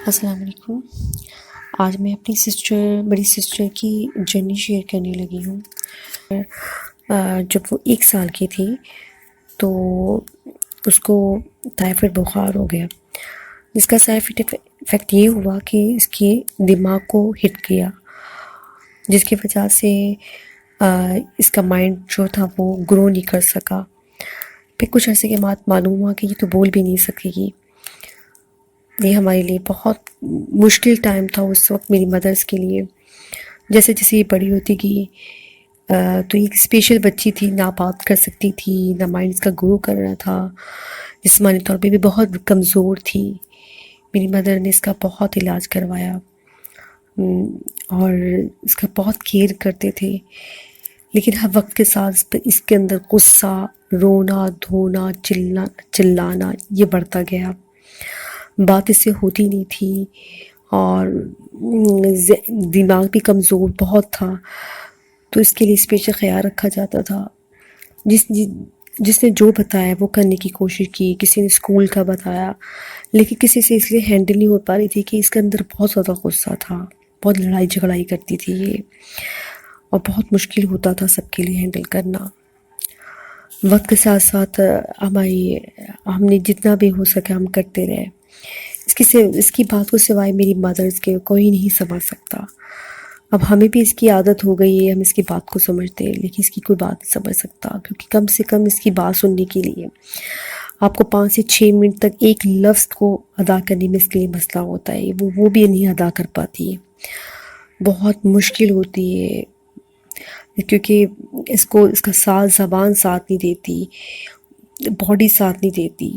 السلام علیکم۔ آج میں اپنی بڑی سسٹر کی جرنی شیئر کرنے لگی ہوں۔ جب وہ 1 سال کی تھی تو اس کو ٹائیفائڈ بخار ہو گیا، جس کا سائڈ افیکٹ یہ ہوا کہ اس کے دماغ کو ہٹ کیا، جس کی وجہ سے اس کا مائنڈ جو تھا وہ گرو نہیں کر سکا۔ پھر کچھ عرصے کے بعد معلوم ہوا کہ یہ تو بول بھی نہیں سکے گی۔ یہ ہمارے لیے بہت مشکل ٹائم تھا اس وقت میری مدرس کے لیے۔ جیسے جیسے یہ بڑی ہوتی گئی تو ایک اسپیشل بچی تھی، نہ بات کر سکتی تھی، نہ مائنڈ اس کا گرو کر رہا تھا، جسمانی طور پہ بھی بہت کمزور تھی۔ میری مدر نے اس کا بہت علاج کروایا اور اس کا بہت کیئر کرتے تھے، لیکن ہر وقت کے ساتھ اس کے اندر غصہ، رونا دھونا، چلانا یہ بڑھتا گیا۔ بات اس سے ہوتی نہیں تھی اور دماغ بھی کمزور بہت تھا، تو اس کے لیے اسپیشل خیال رکھا جاتا تھا۔ جس نے جو بتایا وہ کرنے کی کوشش کی، کسی نے اسکول کا بتایا، لیکن کسی سے اس لیے ہینڈل نہیں ہو پا رہی تھی کہ اس کے اندر بہت زیادہ غصہ تھا، بہت لڑائی جھگڑائی کرتی تھی یہ، اور بہت مشکل ہوتا تھا سب کے لیے ہینڈل کرنا۔ وقت کے ساتھ ساتھ ہم نے جتنا بھی ہو سکے ہم کرتے رہے۔ اس کی بات کو سوائے میری مدرس کے کوئی نہیں سمجھ سکتا۔ اب ہمیں بھی اس کی عادت ہو گئی ہے، ہم اس کی بات کو سمجھتے ہیں، لیکن اس کی کوئی بات نہیں سمجھ سکتا، کیونکہ کم سے کم اس کی بات سننے کے لیے آپ کو 5 سے 6 منٹ تک ایک لفظ کو ادا کرنے میں اس کے لیے مسئلہ ہوتا ہے، وہ بھی نہیں ادا کر پاتی ہے، بہت مشکل ہوتی ہے، کیونکہ اس کا ساتھ زبان ساتھ نہیں دیتی، باڈی ساتھ نہیں دیتی،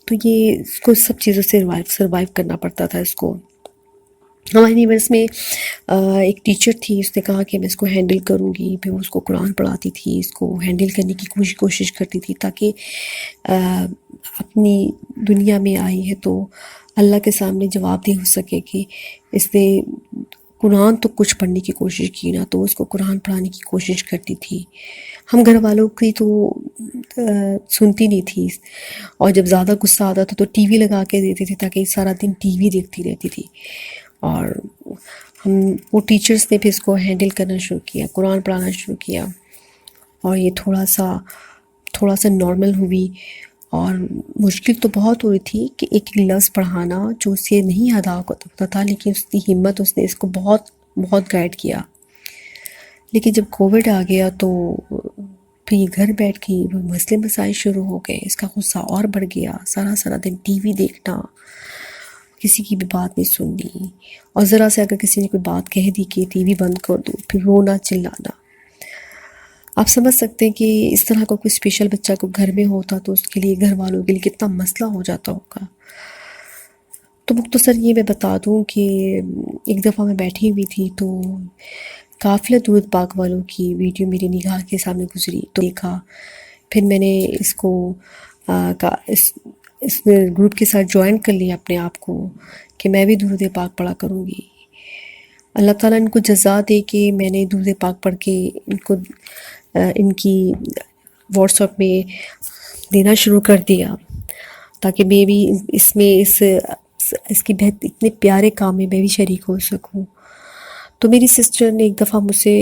تو یہ اس کو سب چیزوں سے سروائیو کرنا پڑتا تھا اس کو۔ ہماری یونیورس میں ایک ٹیچر تھی، اس نے کہا کہ میں اس کو ہینڈل کروں گی، پھر وہ اس کو قرآن پڑھاتی تھی، اس کو ہینڈل کرنے کی کوشش کرتی تھی، تاکہ اپنی دنیا میں آئی ہے تو اللہ کے سامنے جواب دہ ہو سکے کہ اس نے قرآن تو کچھ پڑھنے کی کوشش کی نا، تو اس کو قرآن پڑھانے کی کوشش کرتی تھی۔ ہم گھر والوں کی تو سنتی نہیں تھی، اور جب زیادہ غصہ آتا تھا تو ٹی وی لگا کے دیتے تھے تاکہ سارا دن ٹی وی دیکھتی رہتی تھی، اور وہ ٹیچرز نے پھر اس کو ہینڈل کرنا شروع کیا، قرآن پڑھانا شروع کیا، اور یہ تھوڑا سا نارمل ہوئی۔ اور مشکل تو بہت ہوئی تھی کہ ایک لفظ پڑھانا جو اسے نہیں ادا ہوتا تھا، لیکن اس کی ہمت، اس نے اس کو بہت بہت گائیڈ کیا۔ لیکن جب کووڈ آ گیا تو پھر یہ گھر بیٹھ کے مسئلے مسائل شروع ہو گئے، اس کا غصہ اور بڑھ گیا، سارا دن ٹی وی دیکھنا، کسی کی بھی بات نہیں سننی، اور ذرا سے اگر کسی نے کوئی بات کہہ دی کہ ٹی وی بند کر دو، پھر رونا چلانا۔ آپ سمجھ سکتے ہیں کہ اس طرح کا کوئی اسپیشل بچہ کو گھر میں ہوتا تو اس کے لیے، گھر والوں کے لیے کتنا مسئلہ ہو جاتا ہوگا۔ تو مختصر یہ میں بتا دوں کہ ایک دفعہ میں بیٹھی ہوئی تھی تو قافلہ درود پاک والوں کی ویڈیو میری نگاہ کے سامنے گزری، تو دیکھا، پھر میں نے اس کو اس گروپ کے ساتھ جوائن کر لیا اپنے آپ کو کہ میں بھی درود پاک پڑھا کروں گی۔ اللہ تعالیٰ ان کو جزا دے کہ میں نے درود پاک پڑھ کے ان کی واٹس ایپ میں دینا شروع کر دیا، تاکہ میں بھی اس کی اتنے پیارے کام میں بھی شریک ہو سکوں۔ تو میری سسٹر نے ایک دفعہ مجھ سے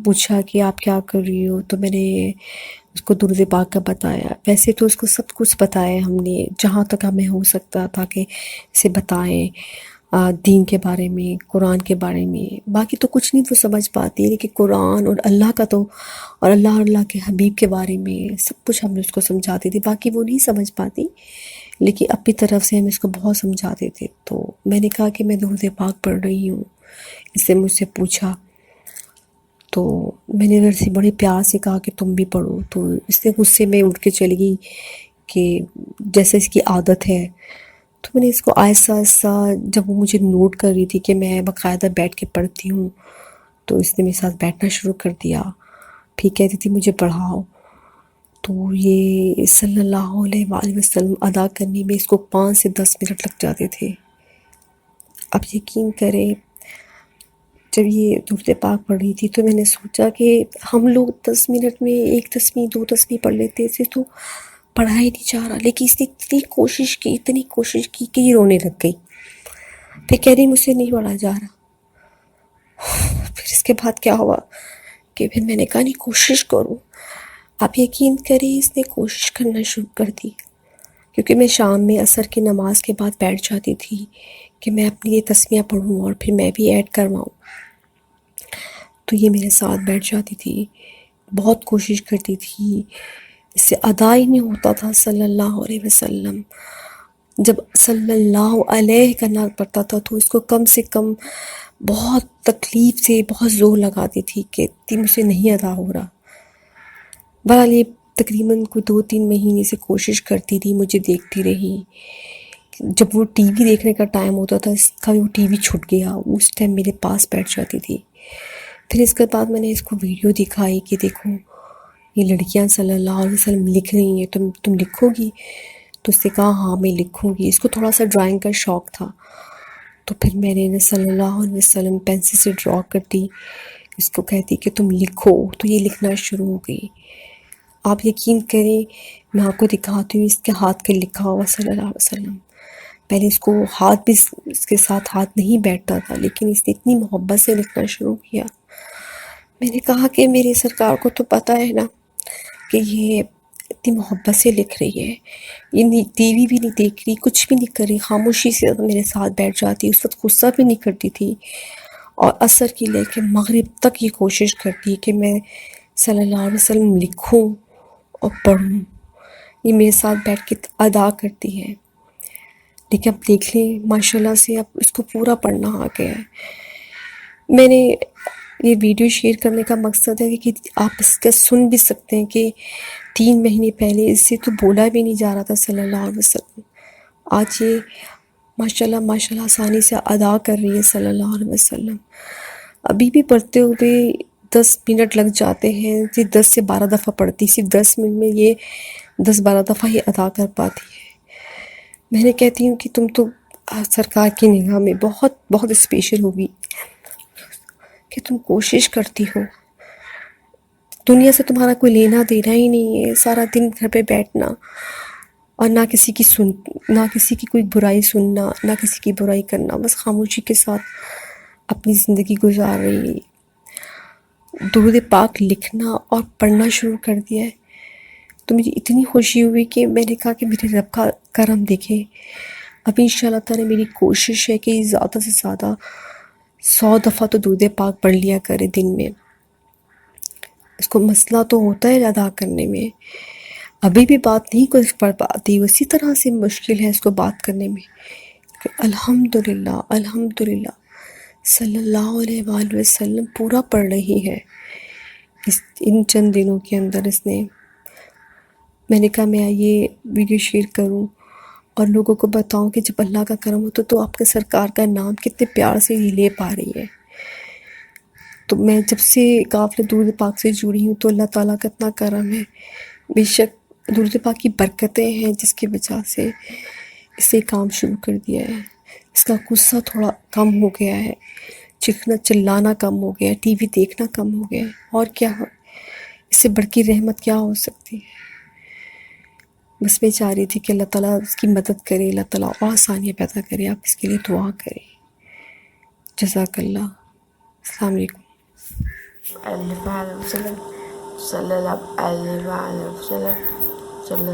پوچھا کہ آپ کیا کر رہی ہو، تو میں نے اس کو درود پاک کا بتایا۔ ویسے تو اس کو سب کچھ بتایا ہم نے، جہاں تک ہمیں ہو سکتا تھا کہ اسے بتائیں، دین کے بارے میں، قرآن کے بارے میں، باقی تو کچھ نہیں وہ سمجھ پاتی، لیکن قرآن اور اللہ کا تو، اور اللہ کے حبیب کے بارے میں سب کچھ ہم نے اس کو سمجھاتے تھے، باقی وہ نہیں سمجھ پاتی، لیکن اپنی طرف سے ہم اس کو بہت سمجھاتے تھے۔ تو میں نے کہا کہ میں درود پاک پڑھ رہی ہوں، اس سے مجھ سے پوچھا، تو میں نے ویسے بڑے پیار سے کہا کہ تم بھی پڑھو، تو اس نے غصے میں اٹھ کے چلی گئی کہ جیسے اس کی عادت ہے۔ تو میں نے اس کو آہستہ آہستہ، جب وہ مجھے نوٹ کر رہی تھی کہ میں باقاعدہ بیٹھ کے پڑھتی ہوں، تو اس نے میرے ساتھ بیٹھنا شروع کر دیا، پھر کہتی تھی مجھے پڑھاؤ۔ تو یہ صلی اللہ علیہ وآلہ وسلم ادا کرنے میں اس کو 5 سے 10 منٹ لگ جاتے تھے۔ اب یقین کریں، جب یہ درود پاک پڑھ رہی تھی تو میں نے سوچا کہ ہم لوگ 10 منٹ میں 1 تسبیح 2 تسبیح پڑھ لیتے تھے، تو پڑھا ہی نہیں جا رہا، لیکن اس نے اتنی کوشش کی کہ یہ رونے لگ گئی۔ پھر کہہ رہی مجھ سے نہیں پڑھا جا رہا. پھر اس کے بعد کیا ہوا کہ پھر میں نے کہا نہیں کوشش کروں. آپ یقین کریں اس نے کوشش کرنا شروع کر دی، کیونکہ میں شام میں عصر کی نماز کے بعد بیٹھ جاتی تھی کہ میں اپنی یہ تسمیہ پڑھوں اور پھر میں بھی ایڈ کرواؤں. تو یہ میرے ساتھ بیٹھ جاتی تھی، بہت کوشش کرتی تھی، اس سے ادا ہی نہیں ہوتا تھا صلی اللہ علیہ وسلم. جب صلی اللہ علیہ کرنا پڑتا تھا تو اس کو کم سے کم بہت تکلیف سے بہت زور لگاتی تھی کہ مجھ سے نہیں ادا ہو رہا. بہرحال یہ تقریباً کوئی 2-3 مہینے سے کوشش کرتی تھی، مجھے دیکھتی رہی. جب وہ ٹی وی دیکھنے کا ٹائم ہوتا تھا، اس کا وہ ٹی وی چھٹ گیا، اس ٹائم میرے پاس بیٹھ جاتی تھی. پھر اس کے بعد میں نے اس کو ویڈیو دکھائی کہ دیکھو یہ لڑکیاں صلی اللہ علیہ وسلم لکھ رہی ہیں، تم لکھو گی؟ تو اس نے کہا ہاں میں لکھوں گی. اس کو تھوڑا سا ڈرائنگ کا شوق تھا، تو پھر میں نے صلی اللہ علیہ وسلم پینسل سے ڈرا کرتی، اس کو کہتی کہ تم لکھو، تو یہ لکھنا شروع ہو گئی. آپ یقین کریں میں آپ کو دکھاتی ہوں اس کے ہاتھ کے لکھا ہوا صلی اللہ علیہ وسلم. پہلے اس کو ہاتھ بھی اس کے ساتھ ہاتھ نہیں بیٹھتا تھا، لیکن اس نے اتنی محبت سے لکھنا شروع کیا. میں نے کہا کہ میری سرکار کو تو پتہ ہے نا کہ یہ اتنی محبت سے لکھ رہی ہے، یہ ٹی وی بھی نہیں دیکھ رہی، کچھ بھی نہیں کر رہی، خاموشی سے میرے ساتھ بیٹھ جاتی. اس وقت غصہ بھی نہیں کرتی تھی، اور عصر کی لے کے مغرب تک یہ کوشش کرتی کہ میں صلی اللہ علیہ وسلم لکھوں اور پڑھوں. یہ میرے ساتھ بیٹھ کے ادا کرتی ہے. لیکن اب دیکھ لیں ماشاءاللہ سے اب اس کو پورا پڑھنا آ گیا ہے. میں نے یہ ویڈیو شیئر کرنے کا مقصد ہے کہ آپ اس کا سن بھی سکتے ہیں کہ 3 مہینے پہلے اس سے تو بولا بھی نہیں جا رہا تھا صلی اللہ علیہ وسلم. آج یہ ماشاءاللہ آسانی سے ادا کر رہی ہے صلی اللہ علیہ وسلم. ابھی بھی پڑھتے ہوئے 10 منٹ لگ جاتے ہیں، یہ 10 سے 12 دفعہ پڑھتی، صرف 10 منٹ میں یہ 10-12 دفعہ ہی ادا کر پاتی ہے. میں نے کہتی ہوں کہ تم تو سرکار کی نگاہ میں بہت بہت اسپیشل ہوگی کہ تم کوشش کرتی ہو. دنیا سے تمہارا کوئی لینا دینا ہی نہیں ہے، سارا دن گھر پہ بیٹھنا اور نہ کسی کی کوئی برائی سننا، نہ کسی کی برائی کرنا، بس خاموشی کے ساتھ اپنی زندگی گزار رہی ہے. درود پاک لکھنا اور پڑھنا شروع کر دیا ہے. تو مجھے اتنی خوشی ہوئی کہ میں نے کہا کہ میرے رب کا کرم دیکھے. اب انشاءاللہ تعالی میری کوشش ہے کہ زیادہ سے زیادہ 100 دفعہ تو درود پاک پڑھ لیا کرے دن میں. اس کو مسئلہ تو ہوتا ہے ادا کرنے میں، ابھی بھی بات نہیں کچھ پڑھ پاتی، اسی طرح سے مشکل ہے اس کو بات کرنے میں. الحمدللہ صلی اللہ علیہ وآلہ وسلم پورا پڑھ رہی ہے ان چند دنوں کے اندر. اس نے میں نے کہا میں یہ ویڈیو شیئر کروں اور لوگوں کو بتاؤں کہ جب اللہ کا کرم ہوتا تو آپ کے سرکار کا نام کتنے پیار سے یہ لے پا رہی ہے. تو میں جب سے قافلہ درود پاک سے جڑی ہوں تو اللہ تعالیٰ کا اتنا کرم ہے. بے شک درود پاک کی برکتیں ہیں جس کی وجہ سے اس نے کام شروع کر دیا ہے. اس کا غصہ تھوڑا کم ہو گیا ہے، چیخنا چلانا کم ہو گیا ہے، ٹی وی دیکھنا کم ہو گیا ہے. اور کیا ہو اس سے بڑھ کی رحمت کیا ہو سکتی ہے. بس میں چاہ رہی تھی کہ اللہ تعالیٰ اس کی مدد کرے، اللہ تعالیٰ اور آسانیاں پیدا کرے. آپ اس کے لیے دعا کریں. جزاک اللہ. السلام علیکم. صلی اللہ علیہ وسلم صلی اللہ علیہ وسلم صلی